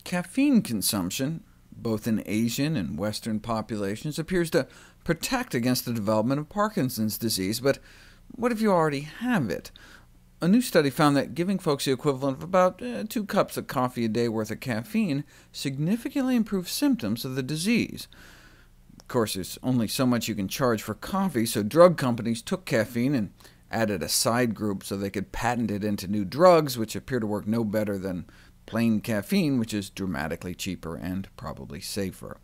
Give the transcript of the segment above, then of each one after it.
Caffeine consumption, both in Asian and Western populations, appears to protect against the development of Parkinson's disease, but what if you already have it? A new study found that giving folks the equivalent of about 2 cups of coffee a day worth of caffeine significantly improves symptoms of the disease. Of course, there's only so much you can charge for coffee, so drug companies took caffeine and added a side group so they could patent it into new drugs, which appear to work no better than plain caffeine, which is dramatically cheaper and probably safer.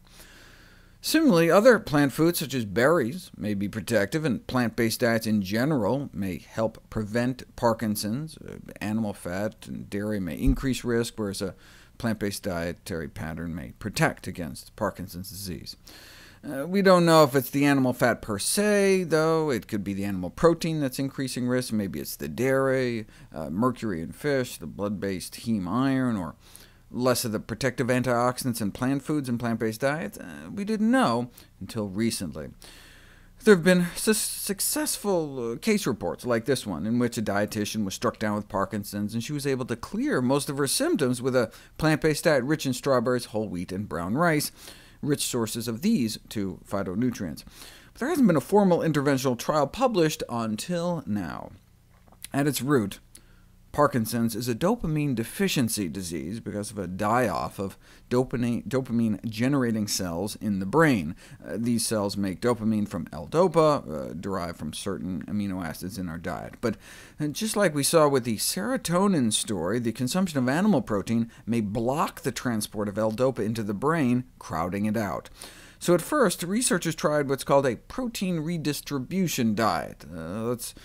Similarly, other plant foods, such as berries, may be protective, and plant-based diets in general may help prevent Parkinson's. Animal fat and dairy may increase risk, whereas a plant-based dietary pattern may protect against Parkinson's disease. We don't know if it's the animal fat per se, though. It could be the animal protein that's increasing risk. Maybe it's the dairy, mercury in fish, the blood-based heme iron, or less of the protective antioxidants in plant foods and plant-based diets. We didn't know until recently. There have been successful case reports like this one, in which a dietitian was struck down with Parkinson's, and she was able to clear most of her symptoms with a plant-based diet rich in strawberries, whole wheat, and brown rice, rich sources of these 2 phytonutrients. But there hasn't been a formal interventional trial published until now. At its root, Parkinson's is a dopamine deficiency disease because of a die-off of dopamine-generating cells in the brain. These cells make dopamine from L-dopa, derived from certain amino acids in our diet. But just like we saw with the serotonin story, the consumption of animal protein may block the transport of L-dopa into the brain, crowding it out. So at first, researchers tried what's called a protein redistribution diet. Let's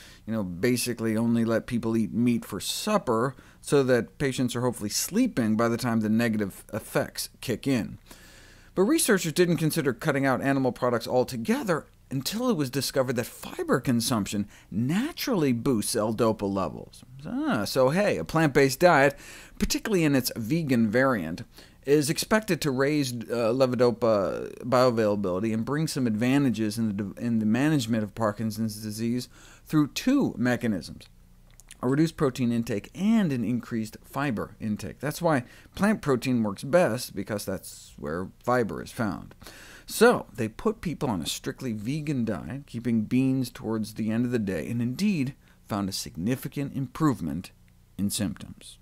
basically only let people eat meat for supper, so that patients are hopefully sleeping by the time the negative effects kick in. But researchers didn't consider cutting out animal products altogether until it was discovered that fiber consumption naturally boosts L-dopa levels. So hey, a plant-based diet, particularly in its vegan variant, is expected to raise levodopa bioavailability and bring some advantages in the management of Parkinson's disease through 2 mechanisms: a reduced protein intake and an increased fiber intake. That's why plant protein works best, because that's where fiber is found. So they put people on a strictly vegan diet, keeping beans towards the end of the day, and indeed found a significant improvement in symptoms.